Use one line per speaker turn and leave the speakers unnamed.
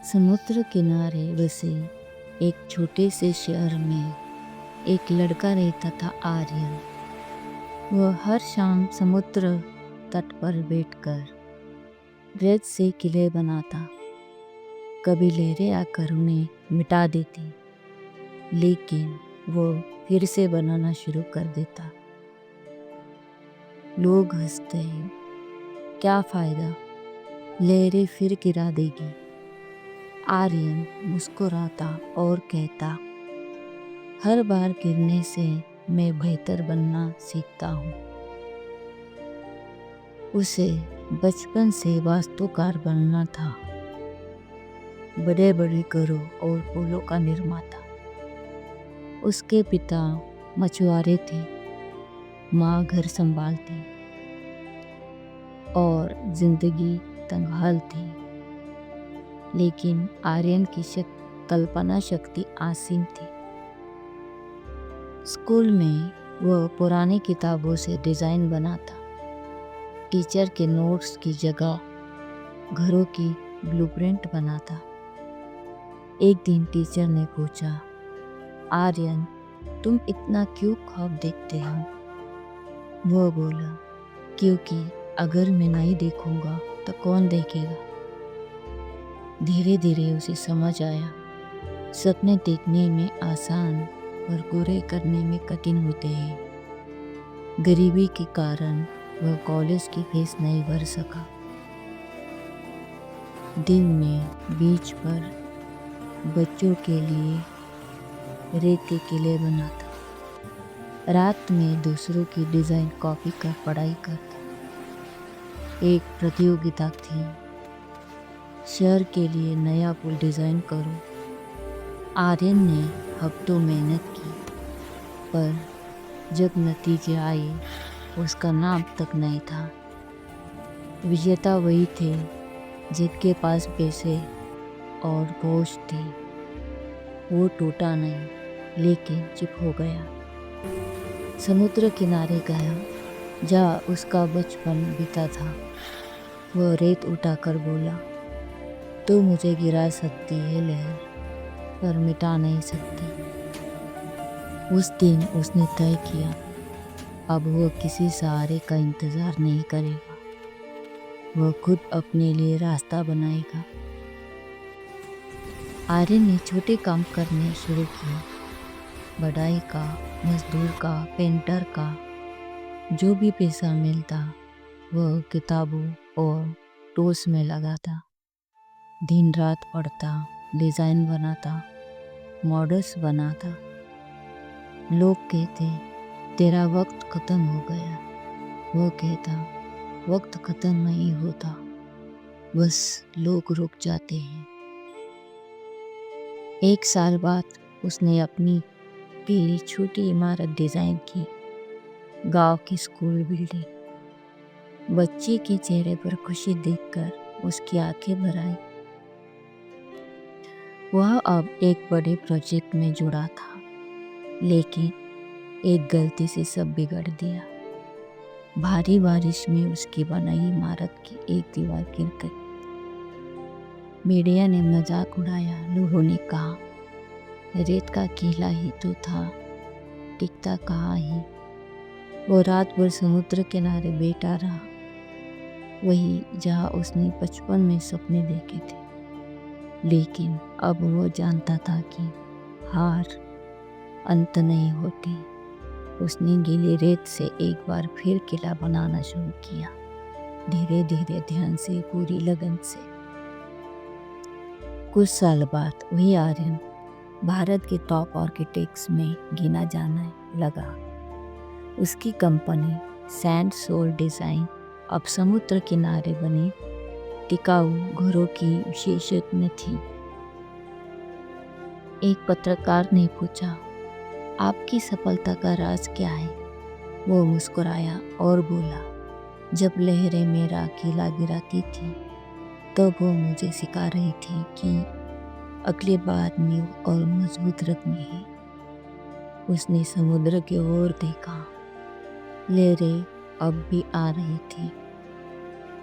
समुद्र किनारे बसे एक छोटे से शहर में एक लड़का रहता था, आर्यन। वह हर शाम समुद्र तट पर बैठकर रेत से किले बनाता। कभी लहरें आकर उन्हें मिटा देती, लेकिन वो फिर से बनाना शुरू कर देता। लोग हंसते हैं, क्या फायदा, लहरें फिर गिरा देगी। आर्यन मुस्कुराता और कहता, हर बार गिरने से मैं बेहतर बनना सीखता हूँ। उसे बचपन से वास्तुकार बनना था, बड़े बड़े घरों और पुलों का निर्माता। उसके पिता मछुआरे थे, माँ घर संभालती और जिंदगी तंगहाल थी। लेकिन आर्यन की कल्पना शक्ति असीम थी। स्कूल में वह पुरानी किताबों से डिज़ाइन बनाता, टीचर के नोट्स की जगह घरों की ब्लूप्रिंट बनाता। एक दिन टीचर ने पूछा, आर्यन, तुम इतना क्यों ख्वाब देखते हो? वो बोला, क्योंकि अगर मैं नहीं देखूंगा तो कौन देखेगा। धीरे धीरे उसे समझ आया, सपने देखने में आसान और पूरे करने में कठिन होते हैं। गरीबी के कारण वह कॉलेज की फीस नहीं भर सका। दिन में बीच पर बच्चों के लिए रेत के किले बनाता। रात में दूसरों की डिज़ाइन कॉपी कर पढ़ाई करता। एक प्रतियोगिता थी, शहर के लिए नया पुल डिज़ाइन करो। आर्यन ने हफ्तों मेहनत की, पर जब नतीजे आए उसका नाम तक नहीं था। विजेता वही थे जिनके पास पैसे और पहुंच थी। वो टूटा नहीं, लेकिन चुप हो गया। समुद्र किनारे गया जहाँ उसका बचपन बीता था। वह रेत उठाकर बोला, तू मुझे गिरा सकती है लहर, पर मिटा नहीं सकती। उस दिन उसने तय किया, अब वह किसी सहारे का इंतज़ार नहीं करेगा। वह खुद अपने लिए रास्ता बनाएगा। आर्यन ने छोटे काम करने शुरू किए, बढ़ाई का, मजदूर का, पेंटर का। जो भी पैसा मिलता वह किताबों और टूल्स में लगाता। दिन रात पढ़ता, डिज़ाइन बनाता, मॉडल्स बनाता। लोग कहते, तेरा वक्त ख़त्म हो गया। वो कहता, वक्त ख़त्म नहीं होता, बस लोग रुक जाते हैं। एक साल बाद उसने अपनी पहली छोटी इमारत डिज़ाइन की, गांव की स्कूल बिल्डिंग। बच्चे के चेहरे पर खुशी देखकर उसकी आंखें भर आई। वह अब एक बड़े प्रोजेक्ट में जुड़ा था, लेकिन एक गलती से सब बिगड़ दिया। भारी बारिश में उसकी बनाई इमारत की एक दीवार गिर गई। मीडिया ने मजाक उड़ाया। लोगों ने कहा, रेत का किला ही तो था, टिकता कहाँ ही। वो रात भर समुद्र किनारे बैठा रहा, वही जहाँ उसने बचपन में सपने देखे थे। लेकिन अब वो जानता था कि हार अंत नहीं होती। उसने गीली रेत से एक बार फिर किला बनाना शुरू किया, धीरे धीरे, ध्यान से, पूरी लगन से। कुछ साल बाद वही आर्यन भारत के टॉप आर्किटेक्ट्स में गिना जाने लगा। उसकी कंपनी सैंड सोल डिज़ाइन अब समुद्र किनारे बने टिकाऊ घरों की विशेषज्ञ थी। एक पत्रकार ने पूछा, आपकी सफलता का राज क्या है? वो मुस्कुराया और बोला, जब लहरें मेरा किला गिराती थी तब वो मुझे सिखा रही थी कि अगली बार नींव और मजबूत रखनी है। उसने समुद्र की ओर देखा, लहरें अब भी आ रही थी,